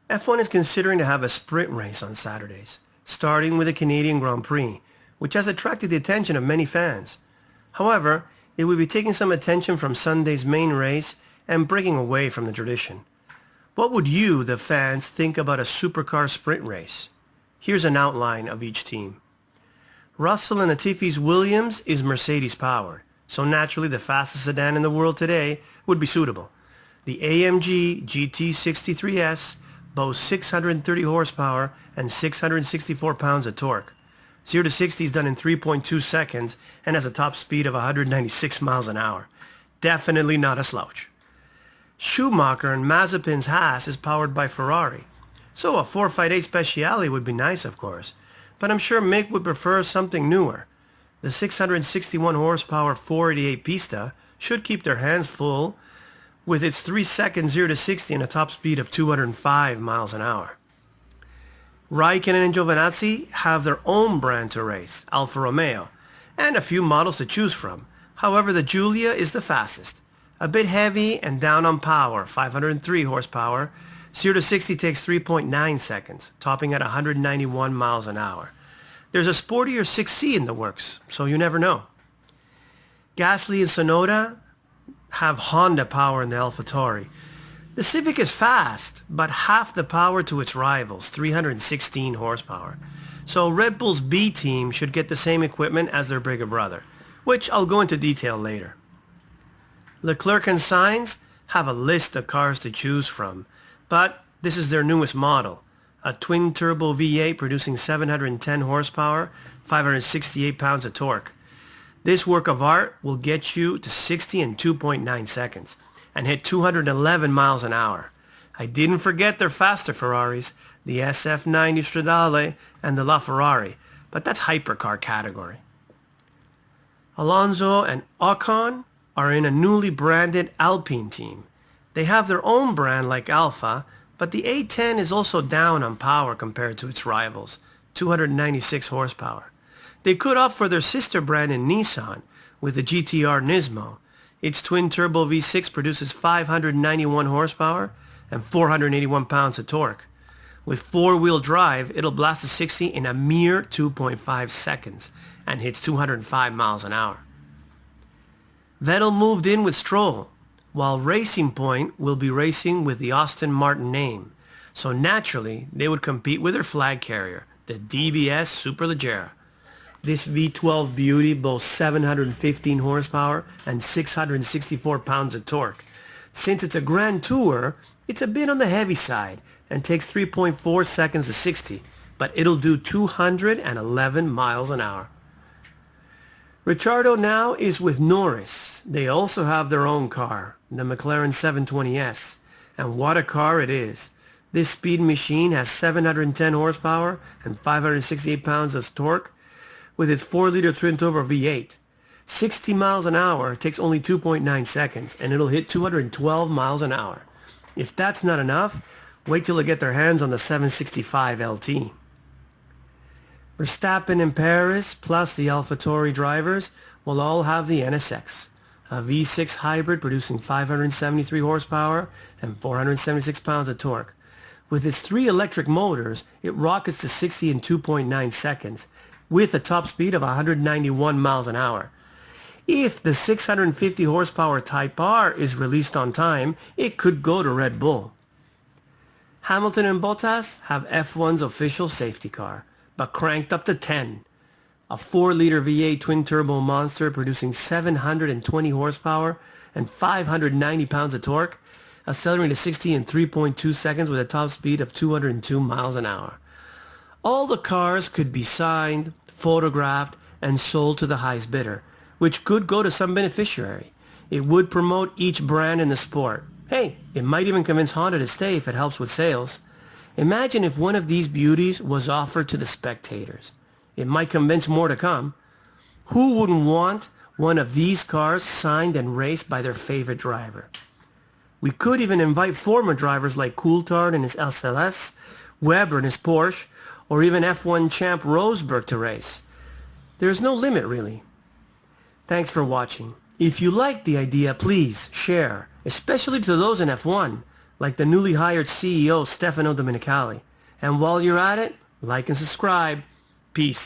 F1 is considering to have a sprint race on Saturdays, starting with the Canadian Grand Prix, which has attracted the attention of many fans. However, it will be taking some attention from Sunday's main race and breaking away from the tradition. What would you, the fans, think about a supercar sprint race? Here's an outline of each team. Russell and Latifi's Williams is Mercedes powered, so naturally the fastest sedan in the world today would be suitable. The AMG GT63S boasts 630 horsepower and 664 pounds of torque. 0 to 60 is done in 3.2 seconds and has a top speed of 196 miles an hour. Definitely not a slouch. Schumacher and Mazepin's Haas is powered by Ferrari. So a 458 Speciale would be nice, of course, but I'm sure Mick would prefer something newer. The 661 horsepower 488 Pista should keep their hands full with its 3 seconds 0 to 60 and a top speed of 205 miles an hour. Raikkonen and Giovinazzi have their own brand to race, Alfa Romeo, and a few models to choose from. However, the Giulia is the fastest. A bit heavy and down on power, 503 horsepower. 0 to 60 takes 3.9 seconds, topping at 191 miles an hour. There's a sportier 6C in the works, so you never know. Gasly and Tsunoda have Honda power in the AlphaTauri. The Civic is fast, but half the power to its rivals, 316 horsepower. So Red Bull's B team should get the same equipment as their bigger brother, which I'll go into detail later. Leclerc and Sainz have a list of cars to choose from, but this is their newest model, a twin-turbo V8 producing 710 horsepower, 568 pounds of torque. This work of art will get you to 60 in 2.9 seconds and hit 211 miles an hour. I didn't forget their faster Ferraris, the SF90 Stradale and the LaFerrari, but that's hypercar category. Alonso and Ocon are in a newly branded Alpine team. They have their own brand like Alfa, but the A10 is also down on power compared to its rivals, 296 horsepower. They could opt for their sister brand in Nissan with the GTR Nismo. Its twin-turbo V6 produces 591 horsepower and 481 pounds of torque. With four-wheel drive, it'll blast to 60 in a mere 2.5 seconds and hits 205 miles an hour. Vettel moved in with Stroll, while Racing Point will be racing with the Aston Martin name. So naturally, they would compete with their flag carrier, the DBS Superleggera. This V12 beauty boasts 715 horsepower and 664 pounds of torque. Since it's a Grand Tour, it's a bit on the heavy side and takes 3.4 seconds to 60, but it'll do 211 miles an hour. Ricciardo now is with Norris. They also have their own car, the McLaren 720S, and what a car it is. This speed machine has 710 horsepower and 568 pounds of torque with its 4-liter twin-turbo V8. 60 miles an hour takes only 2.9 seconds, and it'll hit 212 miles an hour. If that's not enough, wait till they get their hands on the 765 LT. Verstappen and Perez, plus the AlphaTauri drivers, will all have the NSX, a V6 hybrid producing 573 horsepower and 476 pounds of torque. With its 3 electric motors, it rockets to 60 in 2.9 seconds, with a top speed of 191 miles an hour. If the 650 horsepower Type R is released on time, it could go to Red Bull. Hamilton and Bottas have F1's official safety car, but cranked up to 10. A 4-liter V8 twin-turbo monster producing 720 horsepower and 590 pounds of torque, accelerating to 60 in 3.2 seconds with a top speed of 202 miles an hour. All the cars could be signed, photographed, and sold to the highest bidder, which could go to some beneficiary. It would promote each brand in the sport. Hey, it might even convince Honda to stay if it helps with sales. Imagine if one of these beauties was offered to the spectators. It might convince more to come. Who wouldn't want one of these cars signed and raced by their favorite driver? We could even invite former drivers like Coulthard in his SLS, Webber in his Porsche, or even F1 champ Rosberg to race. There's no limit, really. Thanks for watching. If you like the idea, please share, especially to those in F1. like the newly hired CEO Stefano Domenicali. And while you're at it, like and subscribe. Peace.